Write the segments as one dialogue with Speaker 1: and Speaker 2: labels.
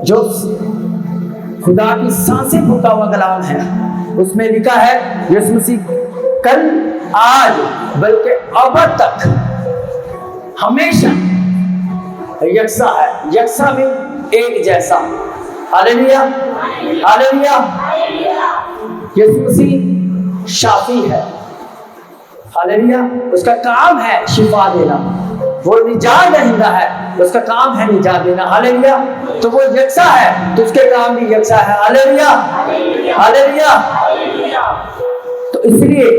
Speaker 1: جو خدا کی سانسیں پھونکا ہوا کلام ہے، اس میں لکھا ہے یسوع مسیح کل آج بلکہ ابد تک ہمیشہ یکساں ہے، یکساں میں ایک جیسا۔ ہاللیلویا ہاللیلویا۔ یسوع مسیح شافی ہے، ہاللیلویا۔ اس کا کام ہے شفا دینا، وہ نجات دہندہ ہے، اس کا کام ہے نجات دینا، ہاللیلویا۔ تو وہ یکساں ہے تو اس کے کام بھی یکساں ہے، ہاللیلویا ہاللیلویا۔ تو اس لیے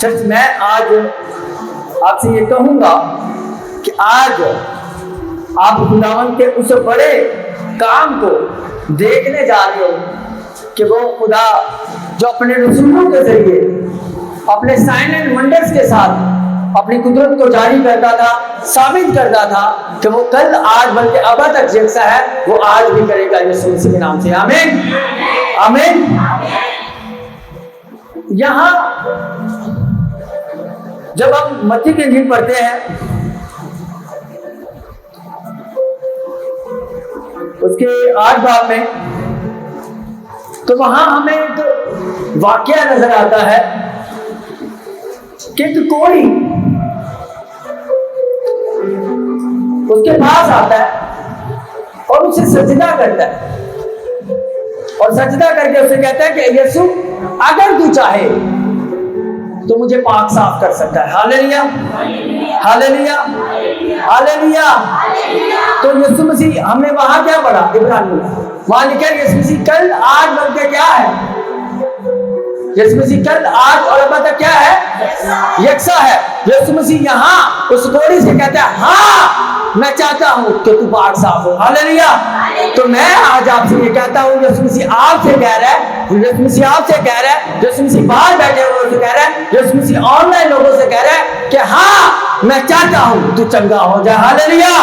Speaker 1: چرچ میں آج آپ سے یہ کہوں گا کہ آج آپ خداوند کے اس بڑے کام کو دیکھنے جا رہے ہو کہ وہ خدا جو اپنے رسولوں کے ذریعے اپنے سائن اینڈ ونڈرز کے ساتھ اپنی قدرت کو جاری کرتا تھا، ثابت کرتا تھا کہ وہ کل آج بلکہ ابد تک یکساں ہے، وہ آج بھی کرے گا یسوع مسیح کے نام سے، آمین آمین۔ یہاں جب ہم متی کی انجیل پڑھتے ہیں اس کے 8 باب میں، تو وہاں ہمیں ایک واقعہ نظر آتا ہے کہ ایک کوڑی اس کے پاس آتا ہے اور اسے سجدہ کرتا ہے، اور سجدہ کر کے اسے کہتا ہے کہ یسوع اگر تو چاہے تو مجھے پاک صاف کر سکتا ہے، ہاللیلویا ہاللیلویا ہاللیلویا۔ تو یسوع مسیح ہم نے وہاں کیا پڑھا عبرانی، وہاں لکھا ہے یسوع مسیح کل آج بلکہ کیا ہے، یسوع مسیح کل آج اور ابد تک کیا ہے، یکساں ہے۔ یسوع مسیح یہاں اس کوڑی سے کہتا ہے ہاں میں چاہتا ہوں کہ تو پاک صاف ہو، ہاللیلویا۔ تو میں آج آپ سے یہ کہتا ہوں، یسوع مسیح آپ سے کہہ رہا ہے، یسوع مسیح آپ سے کہہ رہا ہے، یسوع مسیح باہر بیٹھے ہوئے سے کہہ رہا ہے، یسوع مسیح آن لائن لوگوں سے کہہ رہا ہے کہ ہاں میں چاہتا ہوں تو چنگا ہو جائے، ہاللیلویا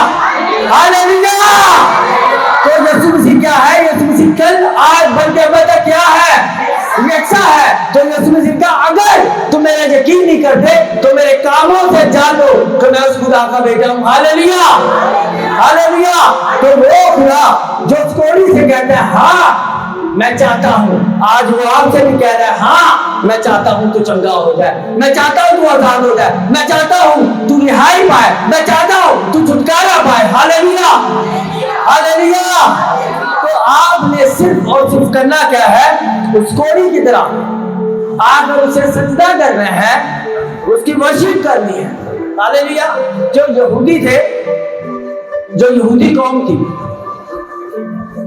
Speaker 1: ہاللیلویا۔ تو یسوع مسیح کیا ہے، یسوع مسیح کل آج بلکہ ابد تک کیا ہے، یکساں ہے۔ تو یسوع مسیح کا اگر تم میرا یقین نہیں کرتے تو میرے کاموں سے جان لو کہ میں اس خدا کا بیٹا ہوں، ہاللیلویا ہاللیلویا۔ تو وہ خدا جو اس کوڑی سے کہتا ہے ہاں میں چاہتا ہوں، آج وہ آپ سے بھی کہہ رہا ہے ہاں میں چاہتا ہوں تو چنگا ہو جائے، میں چاہتا ہوں تو آزاد ہو جائے، میں چاہتا ہوں تو رہائی پائے، میں چاہتا ہوں تو چھٹکارا پائے، ہاللیلویا ہاللیلویا۔ تو آپ نے صرف اور صرف کرنا کیا ہے، اس کوڑی کی طرح آج اسے سجدہ کرنا ہے، اس کی ورشپ کرنی ہے، ہاللیلویا۔ جو یہودی تھے، جو یہودی قوم تھی،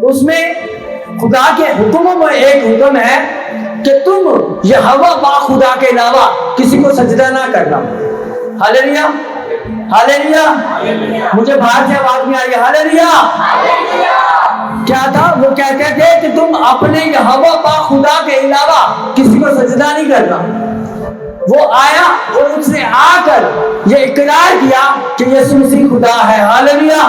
Speaker 1: اس میں خدا کے حکموں میں ایک حکم ہے کہ تم یہوہ با خدا کے علاوہ کسی کو سجدہ نہ کرنا، ہاللیلویا ہاللیلویا۔ مجھے باہر سے آواز نہیں آ رہی، ہاللیلویا۔ کیا تھا وہ کہتے تھے کہ تم اپنے یہوہ با خدا کے علاوہ کسی کو سجدہ نہیں کرنا۔ وہ آیا اور اس نے آ کر یہ اقرار کیا کہ یسوع مسیح خدا ہے، ہاللیلویا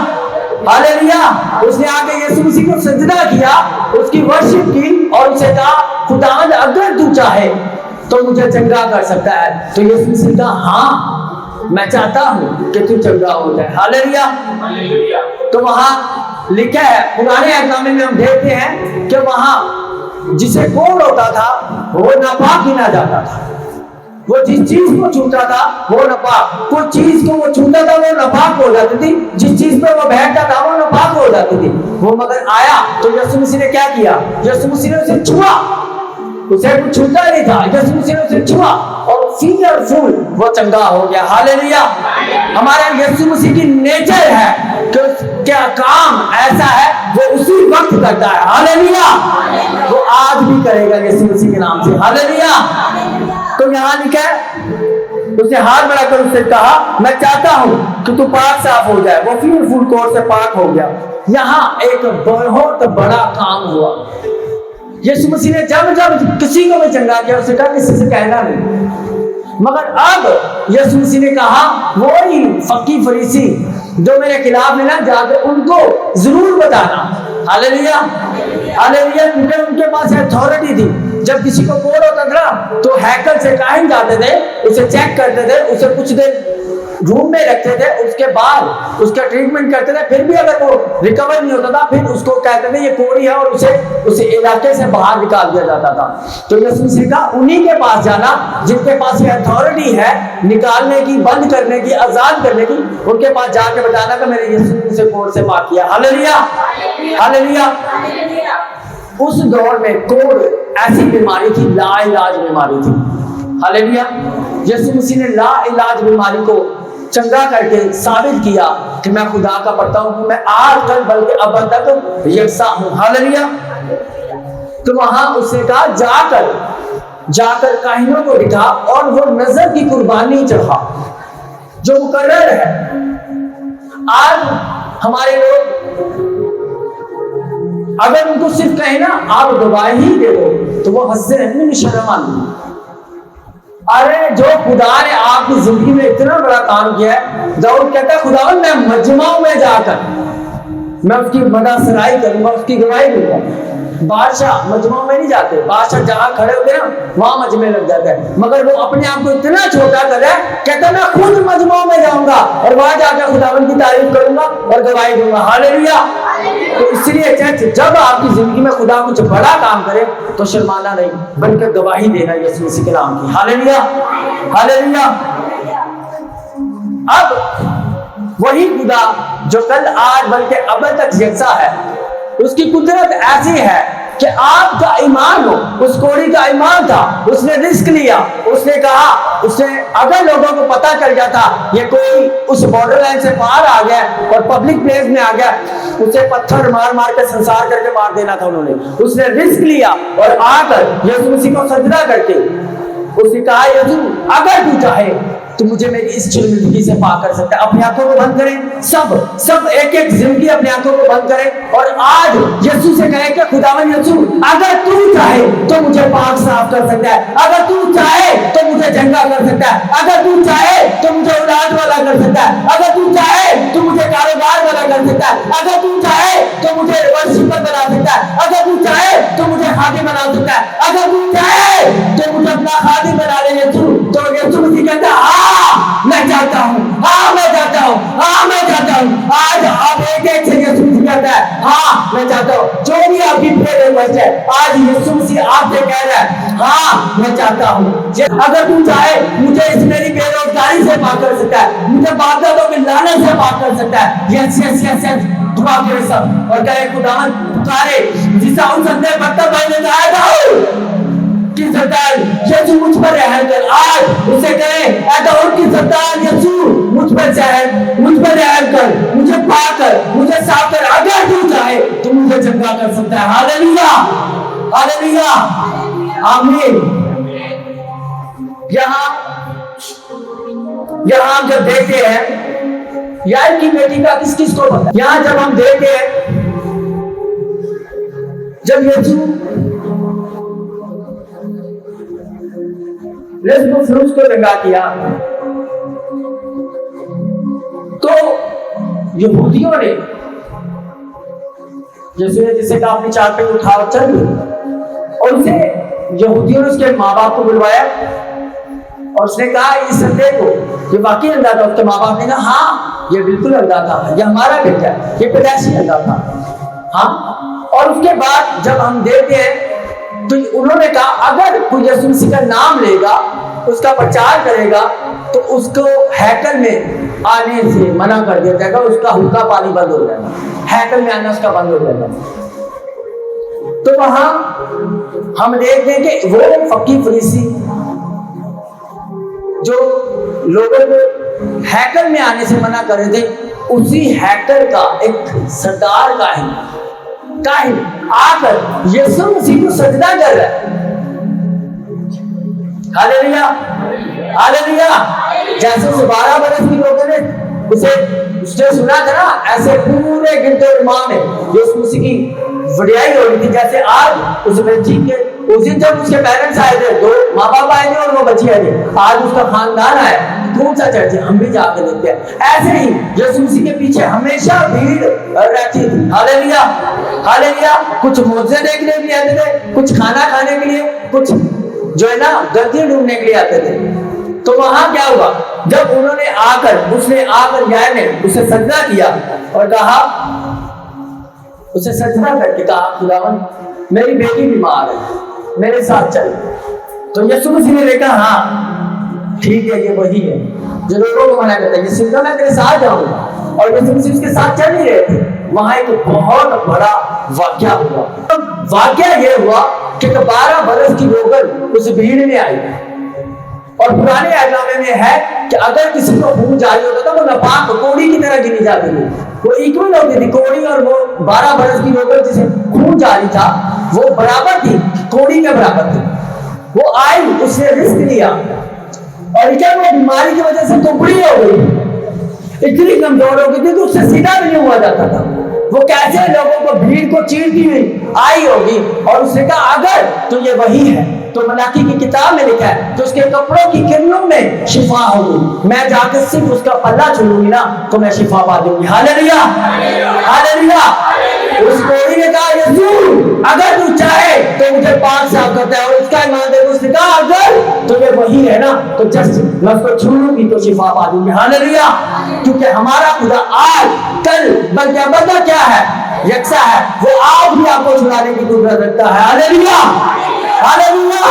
Speaker 1: ہاللیلویا۔ اس نے آ کے یسوع مسیح کو سجدہ کیا، اس کی ورشپ کی اور اسے کہا خداوند اگر تو چاہے تو مجھے چنگا کر سکتا ہے۔ تو یسوع مسیح کہا ہاں میں چاہتا ہوں کہ تو چنگا ہو جائے، ہاللیلویا۔ تو وہاں لکھا ہے پرانے عہد نامے میں ہم دیکھتے ہیں کہ وہاں جسے کوڑ ہوتا تھا وہ ناپاک گنا جاتا تھا، وہ جس چیز کو چھوتا تھا وہ ناپاک، کوئی چیز کو وہ چھوتا تھا وہ ناپاک ہو جاتی تھی، جس چیز پہ وہ بیٹھتا تھا وہ ناپاک ہو جاتی تھی۔ وہ مگر آیا تو یسوع مسیح نے کیا کیا، یسوع مسیح نے اسے چھوا، اسے کچھ چھوتا نہیں تھا، یسوع مسیح نے اسے چھوا اور فیل اور پھول وہ چنگا ہو گیا، ہاللیلویا۔ ہمارا یسوع مسیح کی نیچر ہے کہ اس کا کام ایسا ہے وہ اسی وقت کرتا ہے، ہاللیلویا۔ وہ آج بھی کرے گا یسوع مسیح کے نام سے، ہاللیلویا۔ تو یہاں لکھا ہے اسے ہاتھ بڑھا کر اس سے کہا میں چاہتا ہوں کہ تو پاک صاف ہو جائے، وہ فیل فول کوڑ سے پاک ہو گیا۔ یہاں ایک بہت بڑا کام ہوا، یسوع مسیح نے جب کسی کو بھی چنگا کیا اسے کہا کسی سے کہنا نہیں، مگر اب یسوع مسیح نے کہا وہی فقی فریسی جو میرے خلاف میں نہ جا کے ان کو ضرور بتانا، ہاللیلویا ہاللیلویا۔ کیونکہ ان کے پاس اتھارٹی تھی، جب کسی کو کوڑ ہوتا تھا تو ہیکل سے کاہن جاتے تھے، اسے چیک کرتے تھے، اسے کچھ دیر روم میں رکھتے تھے, اس کے بعد اس کا ٹریٹمنٹ کرتے تھے, پھر بھی اگر وہ ریکور نہیں ہوتا تھا پھر اس کو کہتے تھے یہ کوڑی ہے اور اسے اس علاقے سے باہر نکال دیا جاتا تھا. تو یسوع مسیح کا انہی کے پاس جانا جن کے پاس یہ اتھارٹی ہے نکالنے کی, بند کرنے کی, آزاد کرنے کی, ان کے پاس جا کے بتانا کہ میں نے یسوع سے کوڑ سے پاک کیا. ہاللیلویا ہاللیلویا. اس دور میں کوڑ ایسی بیماری تھی, لا علاج بیماری تھی. ہاللیلویا. یسوع مسیح نے لا علاج بیماری کو چنگا کر کے ثابت کیا کہ میں خدا کا بندہ ہوں, میں آج کل بلکہ اب تک یکساں ہوں. ہاللیلویا. تو وہاں اس نے کہا جا کر کاہنوں کو بٹھا اور وہ نظر کی قربانی چڑھا جو مقرر ہے. آج ہمارے لوگ اگر ان کو صرف کہیں نا آپ گواہی دے دو تو وہ ہنستے رہتے ہیں, شرم آتی. ارے جو خدا نے آپ کی زندگی میں اتنا بڑا کام کیا ہے, داؤد کہتا ہے خدا میں مجمعوں میں جا کر میں اس کی مدح سرائی کروں گا, اس کی گواہی دوں گا. بادشاہ مجمعوں میں نہیں جاتے, بادشاہ جہاں کھڑے ہوتے ہیں وہاں مجمع لگ جاتا ہے, مگر وہ اپنے آپ کو اتنا چھوٹا کر رہا ہے, کہتا ہے میں خود مجمعوں میں جاؤں گا اور وہاں جا کر خداوند کی تعریف کروں گا اور گواہی دوں گا. ہاللیلویا. تو اس لیے چرچ جب آپ کی زندگی میں خدا کچھ بڑا کام کرے تو شرمانا نہیں بلکہ گواہی دینا یسوع مسیح کے نام کی. ہاللیلویا ہاللیلویا. اب وہی خدا جو کل آج بلکہ اب تک یکساں ہے, اس کی قدرت ایسی ہے کہ آپ کا ایمان ہو. اس کوڑی کا ایمان تھا, اس نے رسک لیا, اس نے کہا, اس نے اگر لوگوں کو پتا چل جاتا یہ کوئی اس بارڈر لائن سے باہر آ گیا اور پبلک پلیس میں آ گیا, اسے پتھر مار مار کے سنسار کر کے مار دینا تھا انہوں نے. اس نے رسک لیا اور آ کر یسوع مسیح کو سجدہ کر کے اس نے کہا یسوع اگر تو چاہے تو مجھے میری اس زندگی سے پاک کر سکتا ہے. اپنی آنکھوں کو بند کریں, سب ایک ایک زندگی اپنی آنکھوں کو بند کریں اور آج یسوع سے کہیں کہ خداوند یسوع اگر تو چاہے تو مجھے پاک صاف کر سکتا ہے, اگر تو چاہے تو مجھے چنگا کر سکتا ہے, اگر تو چاہے تو مجھے اولاد والا کر سکتا ہے, اگر تو چاہے تو مجھے کاروبار والا کر سکتا ہے, اگر تو چاہے تو مجھے ورشپر بنا سکتا ہے, اگر تو چاہے تو مجھے خادم بنا سکتا ہے, اگر تو چاہے تو مجھے اپنا خادم بنا لے یسوع. تو یسوع مسیح کہتا ہے میں چاہتا ہوں, میں چاہتا ہوں, میں چاہتا ہوں. آج آپ ایک سے یسوع مسیح کہتا ہے میں چاہتا ہوں. جو بھی آپ کی پریئر ریکویسٹ ہے آج یسوع مسیح آپ سے کہہ رہا ہے میں چاہتا ہوں. اگر تم چاہے مجھے اس میری بے روزگاری سے پاک کر سکتا ہے, مجھے باپ دادوں کی لعنت سے پاک کر سکتا ہے. یس یس یس یس دعا کرے سب اور کہے خداوند پکارے جسا ان سندے مکتب میں نے آیا تھا کی سردار یسوع مجھ پر رحم کر. آج اسے کہے اے داؤد کی سردار یسوع مجھ پر رحم کر, مجھے پاک کر, مجھے صاف کر. اگر تو چاہے تو مجھے چنگا کر سکتا ہے. ہاللیلویا ہاللیلویا آمین. یہاں ہم جب دیکھتے ہیں یار کی بیٹی کا کس کو پتا, یہاں جب ہم دیکھتے ہیں جب یسوع فلوس کو لگا کیا تو یہودیوں نے جسے کہا اپنی چار پہ اٹھا اور چل گئی, اور اسے یہودیوں نے اس کے ماں باپ کو بلوایا اور اس نے کہا اس اندھے کو یہ واقعی اندھا تھا. اس کے ماں باپ نے کہا ہاں یہ بالکل اندھا تھا, یہ ہمارا بیٹا ہے, یہ پیدائشی اندھا تھا. اور اس کے بعد جب ہم دیکھتے ہیں تو انہوں نے کہا اگر کوئی یسوع مسیح کا نام لے گا, اس کا پرچار کرے گا تو اس کو ہیکل میں آنے سے منع کر دیا جائے گا, اس کا حلقہ پانی بند ہو جائے گا, ہیکل میں آنا اس کا بند ہو جائے گا. تو وہاں ہم دیکھتے ہیں کہ وہ فقیہ فریسی جو لوگوں کو ہیکل میں آنے سے منع کر رہے تھے, اسی ہیکل کا ایک سردار کاہن آ کر یسوع مسیح کو سجدہ کر رہا ہے. ہاللیلویا ہاللیلویا. جیسے 12 برس کی لوگوں نے اس نے سنا تھا نا, ایسے پورے گرد و امام ہے یسوع مسیح کی وڈیائی ہو رہی تھی. جیسے آج اس بچی کے اس دن جب اس کے پیرنٹس آئے تھے, 2 ماں باپ آئے تھے اور وہ بچی آئے تھے, آج اس کا خاندان آیا, کون سا چرچ ہے, ہم بھی جا کے دیکھتے ہیں. ایسے ہی یسوع مسیح کے پیچھے ہمیشہ بھیڑ رہتی تھی. ہاللیلویا ہاللیلویا. کچھ معجزے دیکھنے کے لیے آتے تھے, کچھ کھانا کھانے کے لیے, کچھ جو ہے نا گردی ڈھونڈنے کے لیے آتے تھے. تو وہاں کیا ہوا، جب انہوں نے آ کر یار نے اسے سجدہ کیا اور کہا، اسے سجدہ کر کے کہا خداوند میری بیٹی بیمار ہے، میرے ساتھ چل۔ تو یسوع مسیح نے دیکھا ہاں ٹھیک ہے یہ وہی ہے جو لوگوں کو منع کرتا ہے، یہ سنتا میں تیرے ساتھ جاؤں گا، اور یسوع مسیح اس کے ساتھ چل نہیں رہے تھے۔ وہاں ایک بہت بڑا واقعہ ہوا۔ واقعہ یہ ہوا کہ 12 برس کی روغن اس بھیڑ میں آئی، اور پرانے عہد نامے میں ہے کہ اگر کسی کو خون جاری ہوتا تھا وہ ناپاک کوڑی کی طرح گنی جاتی تھی، وہ ایکول ہوتی تھی کوڑی، اور وہ 12 برس کی روغن جسے خون جاری تھا وہ برابر تھی، کوڑی کے برابر تھی۔ وہ آئی، اس نے رزق لیا، اور کیا وہ بیماری کی وجہ سے ٹکڑی ہو گئی، اتنی کمزور ہو گئی تھی کہ اس سے سیدھا بھی نہیں ہوا جاتا تھا۔ وہ کیسے لوگوں کو بھیڑ کو چیرتی ہوئی آئی ہوگی، اور اس نے کہا اگر تو یہ وہی ہے تو ملاکی کی کتاب میں لکھا ہے کہ اس کے کپڑوں کی کرنوں میں شفا ہوگی، میں جا کے صرف اس کا پلہ چھوڑوں گی نا تو میں شفا پا دوں گی۔ ہاللیلویا ہاللیلویا۔ اس کوڑی نے کہا یسوع اگر تو چاہے تو مجھے پاک صاف کرتا ہے، اور اس کا ایمان دے۔ اس نے کہا اگر تو یہ وہی ہے نا تو جسٹ میں اس کو چھو لوں گی تو شفا پا دوں گی۔ ہاللیلویا۔ کیونکہ ہمارا خدا آج کل بلکہ ابدا کیا ہے، یکساں ہے، وہ آج بھی آپ کو چھڑانے کی قدرت رکھتا ہے۔ ہاللیلویا ہاللیلویا۔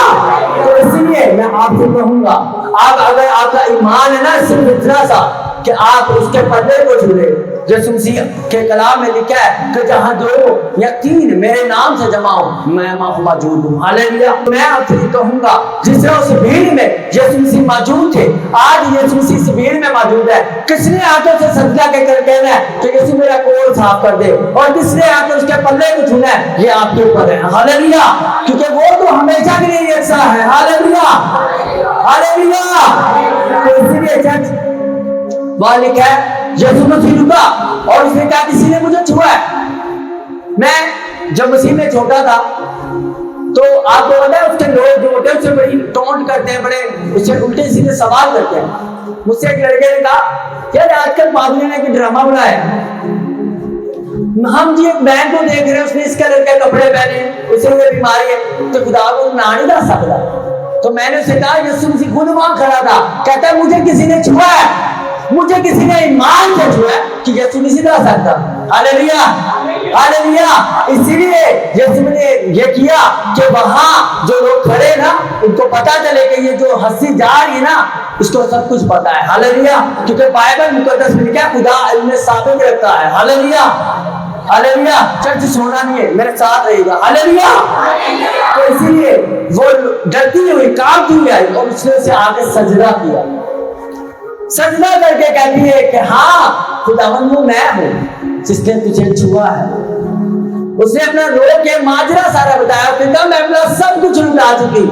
Speaker 1: تو اس لیے میں آپ سے کہوں گا، آپ اگر آپ کا ایمان ہے نا صرف اتنا سا کہ آپ اس کے پردے کو چھو لیں، یسوع مسیح کے کلام میں لکھا ہے کہ جہاں 2 یا 3 میرے نام سے جمع ہوں میں موجود ہوں۔ ہاللیلویا۔ میں آپ سے کہوں گا جس طرح اس بھیڑ میں یسوع مسیح موجود تھے، آج یسوع مسیح اس بھیڑ میں موجود ہے۔ کس نے آ کر اسے سجدہ کر کہنا ہے کہ یسوع میرا کوڑ صاف کر دے، اور کس نے آ کر اس کے پلے کو چھونا ہے، یہ آپ کے اوپر ہے۔ ہاللیلویا۔ کیونکہ وہ تو ہمیشہ کے لیے یکساں ہے۔ ہاللیلویا ہاللیلویا۔ تو اسی لیے چرچ وہاں لکھا ہے یسوع مسیح رکا اور اس نے کہا کسی نے مجھے چھوا ہے۔ میں جب مسیح میں چھوٹا تھا تو آپ کو پتا ہے اس کے لوگ جو ہوتے ہیں اسے بڑی ٹونٹ کرتے ہیں، بڑے اس سے الٹے سیدھے سوال کرتے ہیں۔ مجھ سے ایک لڑکے نے کہا یار آج کل پادری نے ایک ڈرامہ بنایا ہے، ہم جی ایک بہن کو دیکھ رہے ہیں اس نے اس کلر کے کپڑے پہنے، اسے یہ بیماری ہے تو خدا کو نہ نہیں لا سکتا۔ تو میں نے اسے کہا یسوع مسیح خود وہاں کھڑا تھا، کہتا ہے مجھے کسی نے چھوا ہے، مجھے کسی نے ایمان سے چھوا ہے کہ یسوع مسیح لا سکتا۔ ہاللیلویا ہاللیلویا۔ اسی لیے یسوع نے یہ کیا کہ وہاں جو لوگ کھڑے نا ان کو پتا چلے کہ یہ جو ہنسی جا رہی ہے نا اس کو سب کچھ پتا ہے۔ ہاللیلویا۔ کیونکہ بائبل مقدس میں لکھا ہے خدا علم ثابت رکھتا ہے۔ ہاللیلویا ہاللیلویا۔ چرچ سونا نہیں ہے، میرے ساتھ رہے گا۔ ہاللیلویا۔ تو اسی لیے وہ ڈرتی ہوئی کانپتی ہوئی آئی اور اس نے اسے آگے سجدہ کیا، سجدہ کر کے کہتی ہے کہ ہاں خداوند وہ میں ہوں جس نے تجھے چھوا ہے۔ اس نے اپنا رو کے ماجرا سارا بتایا، پھر کہا میں اپنا سب کچھ لٹا چکی،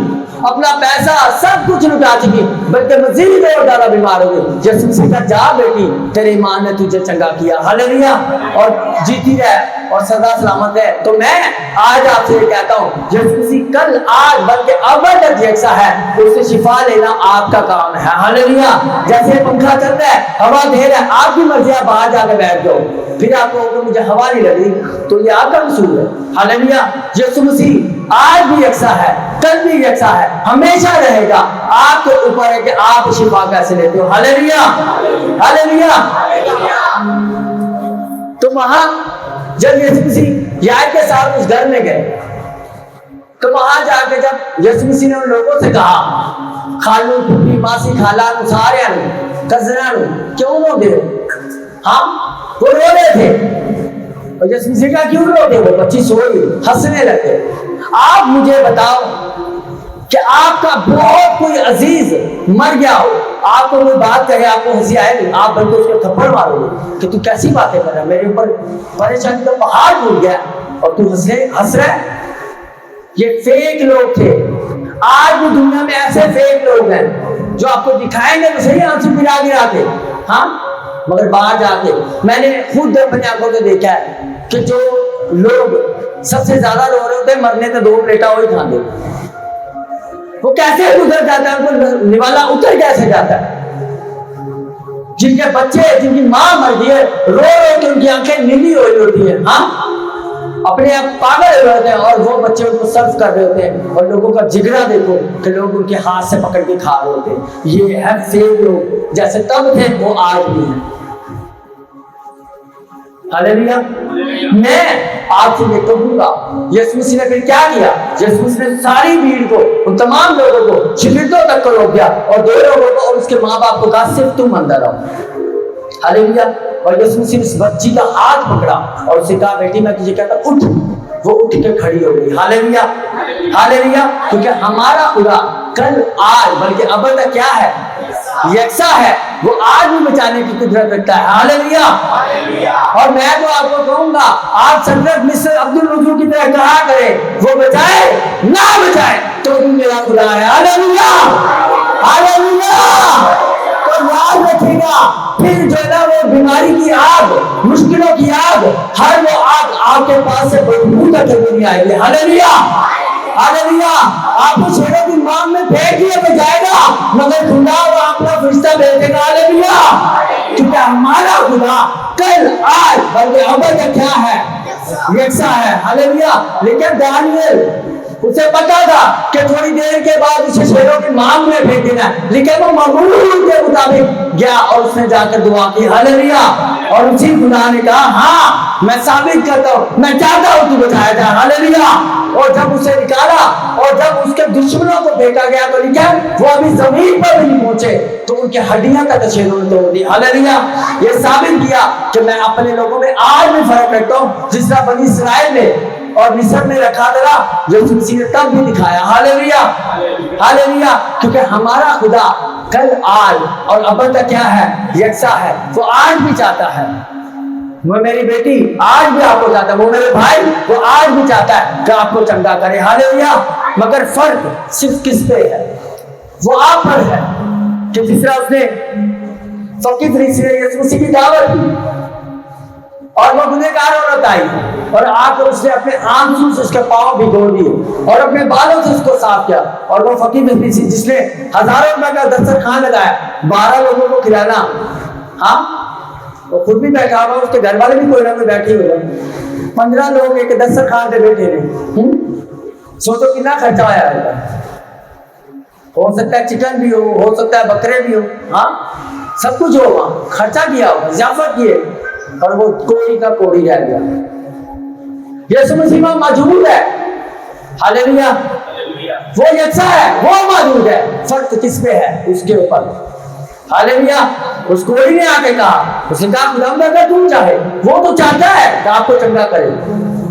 Speaker 1: اپنا پیسہ سب کچھ لٹا چکی، بلکہ مزید اور زیادہ بیمار ہو گئی۔ یسوع مسیح کہا جا بیٹی تیرے ایمان نے تجھے چنگا کیا۔ ہاللیلویا۔ اور جیتی ہے اور سدا سلامت ہے۔ تو میں آج آپ سے یہ کہتا ہوں یسوع مسیح کل آج بلکہ ابد تک یکساں ہے، اس سے شفا لینا آپ کا کام ہے۔ ہاللیلویا۔ جیسے پنکھا چل رہا ہے، ہوا دے رہا ہے، آپ کی مرضی آپ باہر جا کے بیٹھ جاؤ، پھر آپ کو کہ مجھے ہوا نہیں لگ رہی تو یہ آپ کا قصور ہے۔ ہاللیلویا۔ یسوع مسیح آج بھی یکساں ہے، کل بھی یکساں ہے، ہمیشہ رہے گا۔ آپ کے اوپر ہے کہ آپ شفا کیسے لیتے ہو۔ ہاللیلویا ہاللیلویا۔ تو وہاں جب یسوع مسیح یائر کے ساتھ اس گھر میں گئے تو وہاں جا کے جب یسوع مسیح نے ان لوگوں سے کہا خالو پھپھی ماسی خالہ نو سارے نو کزنا نو کیوں رو دے ہاں وہ رو رہے تھے، اور یسوع مسیح کا کیوں رو دے، وہ بچی سوئی ہنسنے لگے۔ آپ مجھے بتاؤ کہ آپ کا بہت کوئی عزیز مر گیا ہو، آپ کو کوئی بات کہے آپ کو ہنسی آئے گی، آپ بلکہ اس کو تھپڑ مارو گے کہ تو کیسی باتیں کر رہا ہے، میرے اوپر پریشانی کا پہاڑ ٹوٹ گیا اور تو ہنس رہا ہے۔ یہ فیک لوگ تھے۔ آج بھی دنیا میں ایسے فیک لوگ ہیں جو آپ کو دکھائیں گے تو صحیح آنسو گرا گرا کے، ہاں مگر باہر جا کے میں نے خود اپنی آنکھوں سے دیکھا ہے کہ جو لوگ سب سے زیادہ رو رہے ہوتے ہیں مرنے سے 2 پلیٹا وہی کھاتے، وہ کیسے گزر جاتا ہے، ان کو نوالا اتر کیسے جاتا ہے۔ جن کے بچے جن کی ماں مر گئی ہے رو رو کے ان کی آنکھیں نیلی ہوئی ہوتی ہیں، ہاں اپنے آپ پاگل ہوئے ہوتے ہیں اور وہ بچے ان کو سرو کر رہے ہوتے ہیں اور لوگوں کا جگرا دیکھو کہ لوگ ان کے ہاتھ سے پکڑ کے کھا رہے ہوتے ہیں. یہ ہے فیک لوگ، جیسے تب تھے وہ آج بھی ہیں. ہاللیلویا. میں آپ سے یہ کہوں گا، یسوع مسیح نے پھر کیا کیا؟ یسوع مسیح نے ساری بھیڑ کو، ان تمام لوگوں کو شگردوں تک کو روک دیا اور 2 لوگوں کو اور اس کے ماں باپ کو کہا صرف تم اندر آؤ. ہاللیلویا. اور یسوع مسیح نے اس بچی کا ہاتھ پکڑا اور اسے کہا بیٹی میں تجھے کہتا اٹھ. وہ اٹھ کے کھڑی ہو گئی. ہاللیلویا. ہاللیلویا. کیونکہ ہمارا خدا کل آج بلکہ اب تک کیا ہے؟ یکساں ہے. وہ آج بھی بچانے کی قدرت رکھتا ہے. ہاللیلویا. اور میں تو آپ کو کہوں گا، آپ صدرت مصر عبدالرجوع کی طرح کہا کرے وہ بچائے نہ بچائے تو بھی میرا خدا ہے. ہاللیلویا. ہاللیلویا. تو یاد رکھے گا پھر جو ہے نا وہ بیماری کی آگ، مشکلوں کی آگ، ہر وہ آگ آپ کے پاس سے بدبو تک نہیں آئے گی. ہاللیلویا. ہاللیلویا. آپ کو شیروں کی مانگ میں پھینک دیا تو جائے گا مگر خدا وہ اپنا فرشتہ بھیجے گا. ہاللیلویا. کیونکہ ہمارا خدا کل آج بلکہ اب تک کیا ہے؟ یکساں ہے. ہاللیلویا. لیکن دانیل اسے پتا تھا کہ تھوڑی دیر کے بعد اسے شیروں کی مانگ میں پھینک دینا ہے، لیکن وہ معمول کے مطابق گیا اور اس نے جا کر دعا کی. ہاللیلویا. اور اسی خدا نے کہا ہاں میں ثابت کرتا ہوں، میں چاہتا ہوں تو بچایا جائے. ہاللیلویا. اور جب اسے نکالا اور جب اس کے دشمنوں کو پھینکا گیا تو لکھا وہ ابھی زمین پر بھی نہیں پہنچے تو ان کی ہڈیاں تک شیروں نے توڑ دی. ہاللیلویا. یہ ثابت کیا کہ میں اپنے لوگوں میں آج بھی فرق رکھتا ہوں، جس طرح بنی اسرائیل میں اور مصر میں رکھا تھا جو مسیح نے تب بھی دکھایا. ہاللیلویا. ہاللیلویا. کیونکہ ہمارا خدا کل آج اور اب تک کیا ہے؟ یکساں ہے. وہ آج بھی چاہتا ہے، وہ میری بیٹی آج بھی آپ کو چاہتا ہے، وہ میرے بھائی وہ آج بھی چاہتا ہے کہ آپ کو چنگا کرے. ہاللیلویا. مگر فرق صرف کس پہ ہے؟ وہ آپ پر ہے کہ جس طرح اس نے فقیر فریسی نے یسوع مسیح کی دعوت کی اور وہ گنہگار عورت آئی اور آ کر اس نے اپنے آنسو سے اس کے پاؤں بھگو دیے اور اپنے بالوں سے اس کو صاف کیا. اور وہ فقیر فریسی جس نے ہزاروں روپے کا دسترخوان لگایا 12 لوگوں کو کھلانا، ہاں وہ خود بھی بیٹھا ہوا، اس کے گھر والے بھی کوئی نہ کوئی بیٹھے ہوئے، 15 لوگ ایک دسترخوان پہ بیٹھے رہے. سوچو کتنا خرچہ آیا ہے. ہو سکتا ہے چکن بھی ہو سکتا ہے بکرے بھی ہو، ہاں سب کچھ ہو، وہاں خرچہ کیا ہو، ضیافت کیے، اور وہ کوڑی کا کوڑی رہ گیا. یسوع مسیح موجود ہے. ہاللیلویا. وہ یکساں ہے، وہ موجود ہے. فرق کس پہ ہے؟ اس کے اوپر. ہاللیلویا. اس کوڑی نے آ کے کہا، اس نے کہا خدا اگر تم چاہے، وہ تو چاہتا ہے کہ آپ کو چنگا کرے.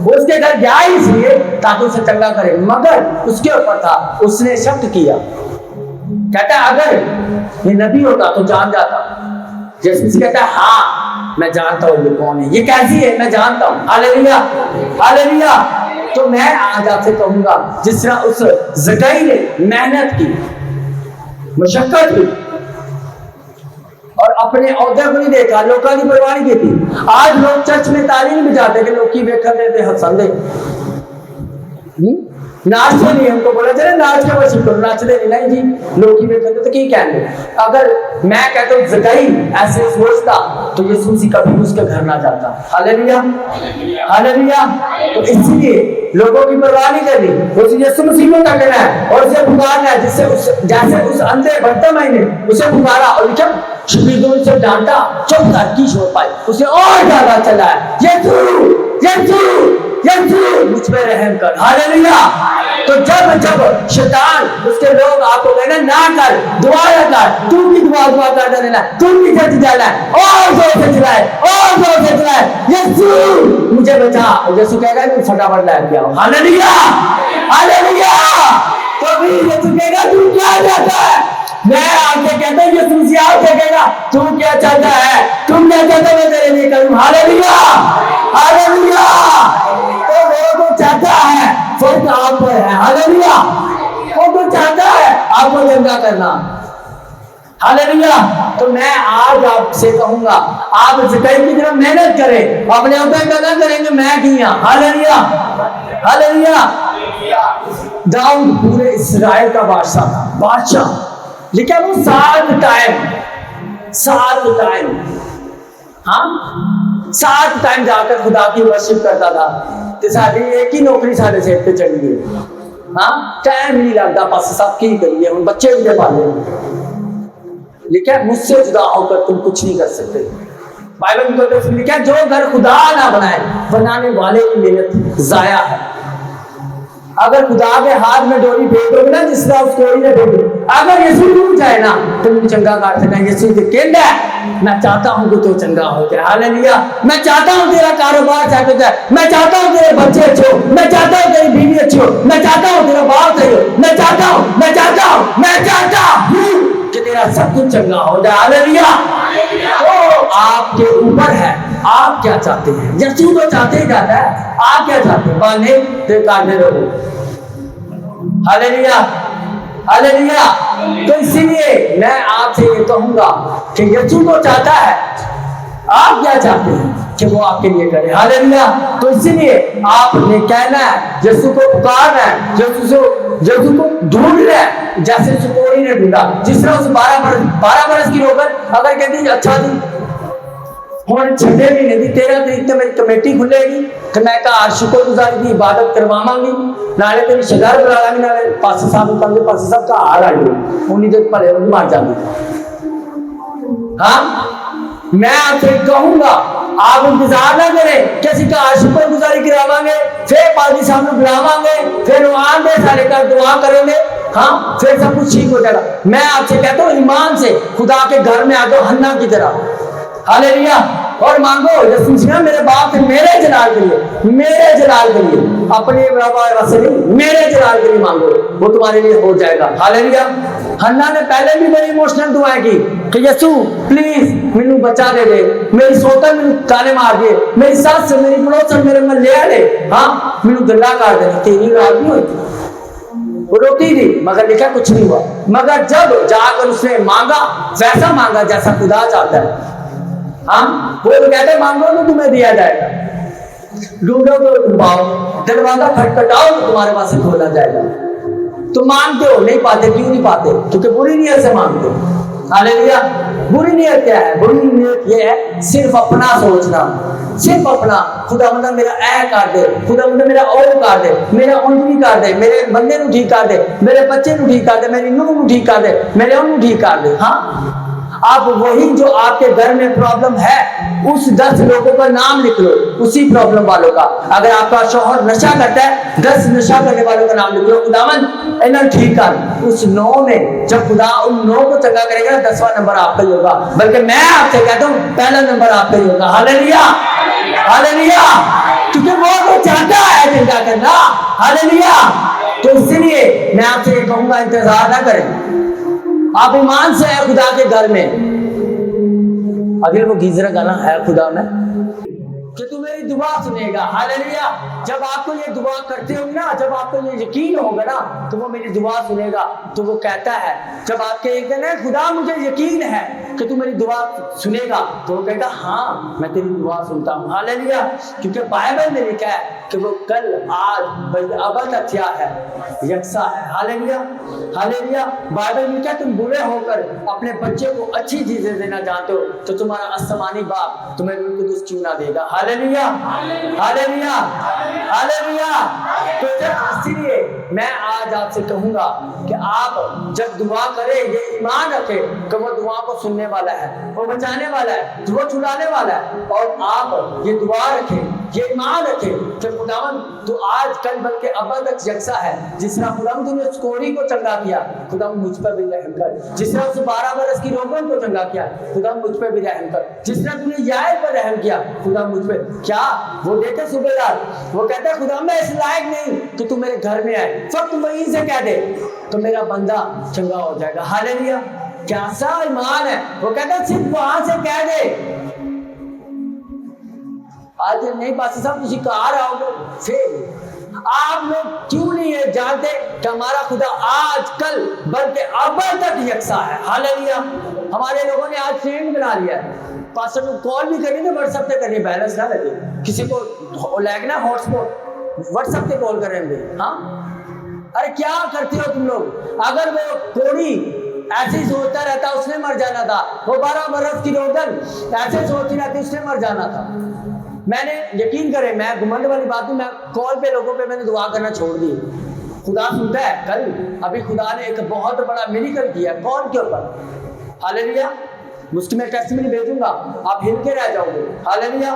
Speaker 1: وہ اس کے گھر گیا اس لیے تاکہ اسے چنگا کرے، مگر اس کے اوپر تھا، اس نے شک کیا. کہتا ہے اگر یہ نبی ہوتا تو جان جاتا. یسوع کہتا ہے ہاں میں جانتا ہوں یہ کون ہے، یہ کیسی ہے، میں جانتا ہوں. ہاللیلویا. ہاللیلویا. تو میں آج آپ سے کہوں گا جس طرح اس زکئی نے محنت کی، مشقت کی اور اپنے عہدے کو نہیں دیکھا، لوگوں کی پرواہ نہیں کی تھی. آج لوگ چرچ میں تعلیم بھی جاتے کہ لوگ کی ویکھن دیتے ہسن دے، ناچتے نہیں. ہم کو بولا چلے ناچ کے ورشپ کرو، ناچتے نہیں جی لوگ کی ویکھن دیتے کی کہیں گے. اگر میں کہتا ہوں زکئی ایسے سوچتا تو یسوع مسیح کبھی اس کے گھر نہ جاتا. ہاللیلویا. ہاللیلویا. تو اس لیے لوگوں کی پرواہ نہیں کرنی، اسے یسوع مسیح کو تکنا ہے اور اسے پکارنا ہے، جیسے اس اندھے برتمائی نے اسے پکارا اور جب شاگردوں سے ڈانٹا چپ کر کی چھوڑ پائی، اسے اور زیادہ چلایا یسوع یسوع یسوع مجھ پہ رحم کر. ہاللیلویا. تو جب شیطان اس کے لوگ آپ کو کہنا نہ کر، دعا نہ کر، تو بھی دعا کرتا رہنا، تم بھی چرچ جانا ہے، اور زور سے چلائے اور زور سے چلائے یسوع مجھے بچا. یسوع کہے گا تم فٹافٹ لائے کیا ہو. ہاللیلویا. ہاللیلویا. تو بھی یسوع کہے گا تو کیا چاہتا ہے. میں آپ سے کہتا ہوں یسوع مسیح آپ سے کہے گا تم کیا چاہتا ہے، تم کیا چاہتا ہے میں تیرے لیے کروں. ہاللیلویا. ہاللیلویا. تو وہ تو چاہتا ہے، فرق آپ پر ہے. ہاللیلویا. وہ تو چاہتا ہے آپ کو چنگا کرنا. ہاللیلویا. تو میں آج آپ سے کہوں گا آپ زکئی کی طرح محنت کریں، اپنے اوپر نہ کریں گے میں کیا. ہاللیلویا. ہاللیلویا. داؤد پورے اسرائیل کا بادشاہ تھا، بادشاہ، لیکن وہ 7 ٹائم ہاں 7 ٹائم جا کر خدا کی ورشپ کرتا تھا تے ساری ایک ہی نوکری سارے سر پہ چڑھ گئی. ہاں ٹائم نہیں لگتا بس سب کی کریے ہم بچے بھی دے پالے لکھا مجھ سے جدا ہو کر تم کچھ نہیں کر سکتے. بائبل مقدس میں لکھا جو گھر خدا نہ بنائے بنانے والے کی محنت ضائع ہے. اگر خدا کے ہاتھ میں ڈوری پھینکو گے نا جس طرح اس کوئی نے پھینکو اگر یسوع ٹوٹ جائے نا تو مجھے چنگا کر سکتا ہے. یسوع سے کہتا ہے میں چاہتا ہوں کہ تو چنگا ہو جائے. ہاللویا. میں چاہتا ہوں تیرا کاروبار چاہتا جائے. میں چاہتا ہوں تیرے بچے اچھے ہو. میں چاہتا ہوں تیری بیوی اچھی ہو. میں چاہتا ہوں تیرا باپ صحیح ہو. میں چاہتا ہوں کہ تیرا سب کچھ چنگا ہو جائے. ہاللویا. تو آپ کے اوپر ہے آپ کیا چاہتے ہیں. یسوع تو چاہتے ہی جاتا ہے آپ کیا چاہتے ہیں. باندھے تو کاٹنے رہو. ہاللویا ہاللویا. تو اسی لیے میں آپ سے یہ کہوں گا کہ یسوع تو چاہتا ہے آپ کیا چاہتے ہیں کہ وہ آپ کے لیے کرے. ہاللویا. تو اسی لیے آپ نے کہنا ہے یسوع کو پکارنا ہے یسوع کو ڈھونڈنا ہے جیسے سپوری نے ڈھونڈا. جس طرح اس 12 برس کی روغن اگر کہتی اچھا جی ہوں 6 مہینے کی 13 تاریخ تو میری کمیٹی کھلے گی کہ میں کہا شکر گزاری کی عبادت کرواواں گی نالے تیری شگار بنا لاں گی نالے پاسے صاحب کہاں گے پاسے صاحب کا ہار آئی ہو انہیں دیر پڑے ہوگی مار جانے. ہاں میں آپ سے کہوں گا آپ انتظار نہ کریں کہ اسی کا شکر گزاری کرواواں گے پھر پادری صاحب نے بلاواں گے پھر وہ آن دے سارے کر دعا کریں گے ہاں پھر سب کچھ ٹھیک ہو جائے گا. میں آپ سے کہتا ہوں ایمان سے خدا کے گھر میں آ جاؤ حنا کی طرح. ہاللویا. اور مانگو یسوع میرے باپ سے میرے جلال کے لیے اپنے واسطے نہیں میرے جلال کے لیے مانگو وہ تمہارے لیے ہو جائے گا. ہاللویا. حنا نے پہلے بھی بڑی ایموشنل دعائیں کی کہ یسوع پلیز مینوں بچا دے میری سوتن مینوں تانے مار دے میری ساس سے میری پڑوسن میرے من لے لے ہاں مینوں گلا کر دے. تیری رات نہیں ہوئی وہ روتی تھی مگر لکھا کچھ نہیں ہوا. مگر جب جا کر اس نے مانگا ویسا مانگا جیسا خدا چاہتا ہے. ہاں وہ تو کہتے ہیں مانگو تو تمہیں دیا جائے گا ڈھونڈو تو پاؤ دروازہ کھٹکھٹاؤ تو تمہارے پاس سے کھولا جائے گا. تم مانگتے ہو نہیں پاتے کیوں نہیں پاتے کیونکہ بری نیت سے مانگتے ہو. ہاللویا. بری نیت کیا ہے. بری نیت یہ ہے صرف اپنا سوچنا صرف اپنا. خدا بندہ میرا اے کر دے خدا بندہ میرا او کر دے میرا اونجنی کر دے میرے بندے نو ٹھیک کر دے میرے بچے نو ٹھیک کر دے میری نوح نو ٹھیک کر دے میرے انو ٹھیک کر دے. ہاں آپ وہی جو آپ کے گھر میں پرابلم ہے اس 10 لوگوں کا نام لکھ لو اسی پرابلم والوں کا. اگر آپ کا شوہر نشہ کرتا ہے 10 نشہ کرنے والوں کا نام لکھ لو خداوند انہیں ٹھیک کر. اس 9 میں جب خدا ان 9 کو چنگا کرے گا 10واں نمبر آپ کا ہی ہوگا. بلکہ میں آپ سے کہتا ہوں پہلا نمبر آپ کا ہی ہوگا. Hallelujah hallelujah. کیونکہ وہ تو چاہتا ہے چنگا کرنا. ہاللویا. تو اسی لیے میں آپ سے یہ کہوں گا انتظار نہ کریں. آپ ایمان سے ہے خدا کے گھر میں. اگر وہ گیزرا گانا ہے خدا میں کہ تو میری دعا سنے گا. ہاللویا. جب آپ کو یہ دعا کرتے ہوں نا جب آپ کو یہ یقین ہوگا نا تو وہ میری دعا سنے گا. تو وہ کہتا ہے جب آپ کے ایک دن ہے خدا مجھے یقین ہے کہ تو میری دعا سنے گا تو وہ کہتا ہاں میں تیری دعا سنتا ہوں. ہاللویا. کیونکہ بائبل میں لکھا ہے کہ وہ کل آج ابد تک ہے یکساں ہے. Hallelujah hallelujah. بائبل میں کیا تم برے ہو کر اپنے بچے کو اچھی چیزیں دینا چاہتے ہو تو تمہارا آسمانی باپ تمہیں روح القدس کیوں نہ دے گا. ہاللویا ہاللویا ہاللویا. تو اسی لیے میں آج آپ سے کہوں گا کہ آپ جب دعا کریں یہ ایمان رکھیں کہ وہ دعا کو سننے والا ہے وہ بچانے والا ہے وہ چھڑانے والا ہے. اور آپ یہ دعا رکھیں یہ ایمان رکھیں کہ خداوند تو آج کل بلکہ ابد تک یکساں ہے. جس طرح خداوند نے اس کوڑی کو چنگا کیا خداوند مجھ پر بھی رحم کر. جس طرح اس 12 برس کی روغن کو چنگا کیا خداوند مجھ پر بھی رحم کر. جس طرح تم نے یائر پر رحم کیا خداوند مجھ پہ. کیا وہ دیکھے صوبیدار وہ کہتا ہے خدا میں اس لائق نہیں کہ تو میرے گھر میں آئے فقط وہیں سے کہہ دے تو میرا بندہ چنگا ہو جائے گا. ہاللویا. کیسا ایمان ہے. وہ کہتا ہے صرف وہاں سے کہہ دے. آج نہیں پاس صاحب تجھے کہا رہا ہوگا پھر آپ لوگ کیوں نہیں یہ جانتے کہ ہمارا خدا آج کل بلکہ اب تک یکساں ہے. ہاللویا. ہمارے لوگوں نے آج ٹرینڈ بنا لیا ہے. پاسٹر کو کال بھی کرنی تو واٹس ایپ پہ کرنی بیلنس نہ لگے کسی کو لگنا ہاٹ اسپاٹ واٹس ایپ پہ کال کریں گے. ہاں ارے کیا کرتے ہو تم لوگ. اگر وہ کوڑی ایسے ہی سوچتا رہتا اس نے مر جانا تھا. وہ 12 برس کی روغن ایسے سوچتی رہتی اس نے مر جانا تھا. میں نے یقین کرے میں گھمنڈ والی بات نہیں، میں کال پہ لوگوں پہ میں نے دعا کرنا چھوڑ دی، خدا سنتا ہے۔ کل ابھی خدا نے ایک بہت بڑا میریکل کیا کون کے اوپر، ہاللیلویا، اس کی میں ٹیسٹمنی بھیجوں گا، آپ ہل کے رہ جاؤ گے، ہاللیلویا،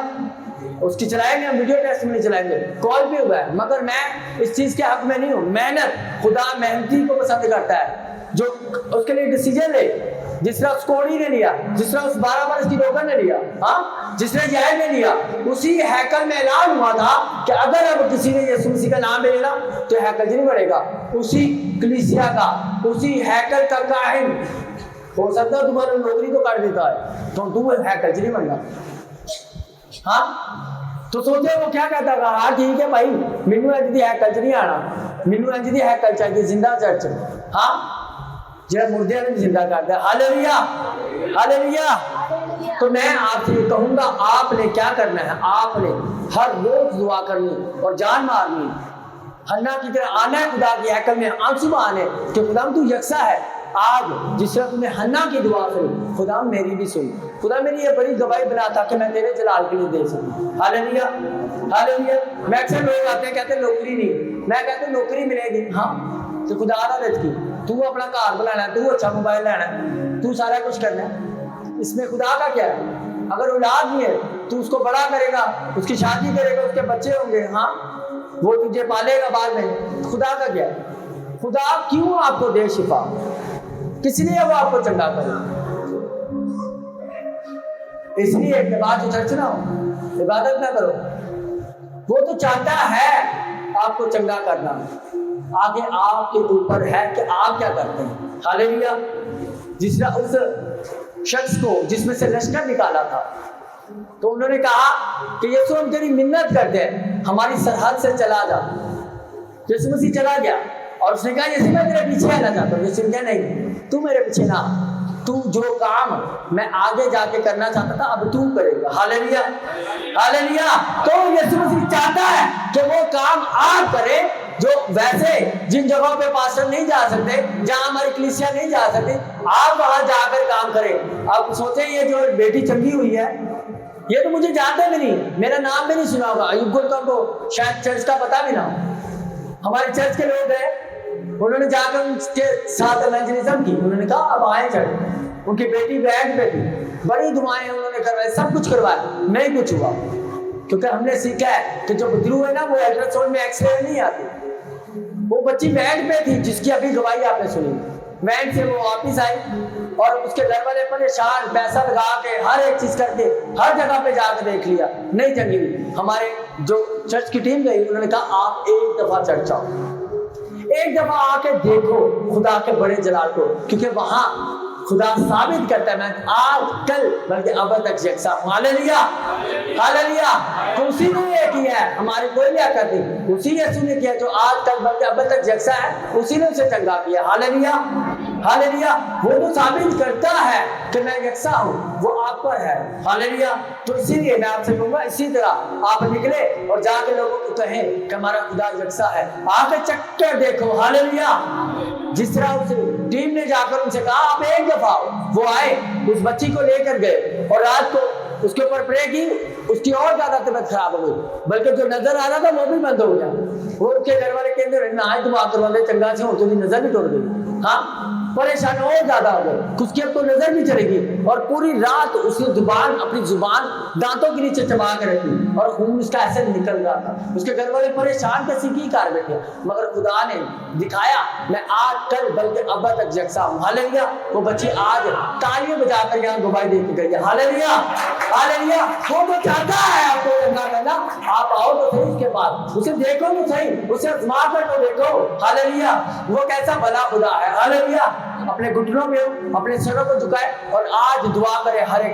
Speaker 1: اس کی چلائیں گے ہم ویڈیو ٹیسٹمنی چلائیں گے، کال پہ ہوا ہے، مگر میں اس چیز کے حق میں نہیں ہوں۔ محنت، خدا محنتی کو پسند کرتا ہے جو اس کے لیے ڈیسیجن لے، جس طرح اس کوڑی نے لیا، جس طرح اس 12 برس کی روغن نے لیا، ہاں جس نے یعل نے لیا، اسی ہیکل میں اعلان ہوا تھا کہ اگر اب کسی نے یسوع مسیح کا نام لے لینا تو ہیکل نہیں بڑھے گا، اسی کلیسیا کا، اسی ہیکل کا کاہن ہو سکتا ہے تمہاری نوکری تو کر دیتا ہے تو تم ہیکل نہیں بننا، ہاں تو سوچے وہ کیا کہتا تھا، ہاں ٹھیک ہے بھائی مینو اج دی ہیکل نہیں آنا، مینو اج دی ہیکل چاہیے زندہ چرچ، ہاں جب مردے نے زندہ کر دیا، ہاللیلویا ہاللیلویا۔ تو میں آپ سے کہوں گا آپ نے کیا کرنا ہے، آپ نے ہر روز دعا کرنی اور جان مارنی، حنا کی طرح آنا ہے خدا کی ہیکل میں، آنسو بہانے کہ خدا تو یکساں ہے۔ آج جس طرح تم نے حنا کی دعا سنی، خدا میری بھی سن، خدا میری یہ بڑی گواہی بنا تاکہ میں تیرے جلال کے لیے دے سکوں، ہاللیلویا ہاللیلویا۔ میں اکثر لوگ آتے ہیں کہتے ہیں نوکری نہیں، میں کہتا ہوں نوکری ملے گی، ہاں تو خدا نہ رزقی، تو اپنا گھر بنانا ہے، تو اچھا موبائل لینا ہے، تو سارا کچھ کرنا ہے، اس میں خدا کا کیا ہے؟ اگر اولاد نہیں ہے تو اس کو بڑا کرے گا، اس کی شادی کرے گا، اس کے بچے ہوں گے، ہاں وہ تجھے پالے گا بعد میں، خدا کا کیا ہے؟ خدا کیوں آپ کو دے شفا، کس لیے وہ آپ کو چنگا کرے؟ اس لیے کہ بعد چرچ نہ ہو، عبادت نہ کرو، وہ تو چاہتا ہے آپ کو چنگا کرنا، آگے آپ کے اوپر ہے کہ آپ کیا کرتے ہیں، ہاللیلویا۔ جس طرح اس شخص کو جس میں سے لشکر نکالا تھا تو انہوں نے کہا کہ یسوع ہم تیری منت کرتے ہیں ہماری سرحد سے چلا جا، یسوع مسیح چلا گیا اور اس نے کہا یسوع میں تیرے پیچھے آنا چاہتا ہوں، یسوع نے کہا نہیں تو میرے پیچھے نہ، تو جو کام میں آگے جا کے کرنا چاہتا تھا اب تو کرے گا، ہاللیلویا ہاللیلویا۔ تو یسوع مسیح چاہتا ہے کہ وہ کام آپ کرے جو ویسے جن جگہوں پہ پاسٹر نہیں جا سکتے، جہاں ہماری کلیسیا نہیں جا سکتے، آپ وہاں جا کر کام کریں۔ آپ سوچیں یہ جو بیٹی چنگی ہوئی ہے یہ تو مجھے جانتے بھی نہیں، میرا نام بھی نہیں سنا ہوگا، ایوب گل کو شاید چرچ کا پتہ بھی نہ ہو، ہمارے چرچ کے لوگ ہیں، انہوں نے جا کر ان کے ساتھ ایونجلزم کی، انہوں نے کہا اب آئیں چڑھے، ان کی بیٹی بیڈ پہ تھی، بڑی دعائیں انہوں نے کروائی، سب کچھ کروایا، نہیں کچھ ہوا، کیونکہ ہم نے سیکھا ہے کہ جو بدرو ہے نا وہ الٹراساؤنڈ میں ایکس رے نہیں آتی، وہ بچی وین پہ تھی جس کی ابھی گواہی آپ نے سنی، وین سے وہ واپس آئی اور اس کے گھر والے پریشان، پیسہ لگا کے ہر ایک چیز کر کے ہر جگہ پہ جا کے دیکھ لیا، نہیں چنگی ہوئی۔ ہمارے جو چرچ کی ٹیم گئی انہوں نے کہا آپ ایک دفعہ چرچ آؤ، ایک دفعہ آ کے دیکھو خدا کے بڑے جلال کو، کیونکہ وہاں خدا ثابت کرتا ہے میں آج کل بلکہ اب تک یکساں ہوں، ہاللیلویا ہاللیلویا۔ تو اسی نے یہ کیا ہے، ہماری کوئی لیاقت نہیں، اسی یسوع نے کیا جو آج تک بلکہ اب تک یکساں ہے، اسی نے اسے چنگا کیا، ہاللیلویا ہاللیلویا۔ وہ تو ثابت کرتا ہے کہ میں یکساں ہوں، وہ آپ پر ہے، ہاللیلویا۔ تو اسی لیے میں آپ سے کہوں گا اسی طرح آپ نکلے اور جا کے لوگوں کو کہیں کہ ہمارا خدا یکساں ہے، آ کے چکر دیکھو، ہاللیلویا۔ جس طرح اس ٹیم نے جا کر ان سے کہا آپ ایک دفعہ، وہ آئے اس بچی کو لے کر گئے اور رات کو اس کے اوپر پرے کی، اس کی اور زیادہ طبیعت خراب ہو گئی، بلکہ جو نظر آ رہا تھا وہ بھی بند ہو گیا، وہ اس کے گھر والے کہتے ہیں نہ دعا کروا دے چنگا سے ہو تو نظر بھی ٹوٹ گئی، ہاں پریشان اور زیادہ ہو گئے، اس کی اب تو نظر بھی چلے گی، اور پوری رات اس نے اپنی زبان دانتوں کے نیچے چبا کے رکھی اور خون اس کا ایسے نکل رہا تھا، اس کے گھر والے پریشان کیسی کی کار بیٹھے، مگر خدا نے دکھایا میں آج کل بلکہ اب تک یکساں ہوں، ہاللیلویا۔ وہ بچی آج تالیاں بجا کر یہاں گواہی دے کے گئی ہے، ہاللیلویا ہاللیلویا۔ وہ تو چاہتا ہے آپ کو چنگا کرنا، آپ آؤ تو صحیح، اس کے بعد اسے دیکھو تو صحیح، اسے آزما کر تو دیکھو، ہاللیلویا۔ وہ کیسا بھلا خدا ہے، ہاللیلویا۔ اپنے گھٹنوں میں اپنے سروں کو جھکائے اور آج دعا کرے ہر ایک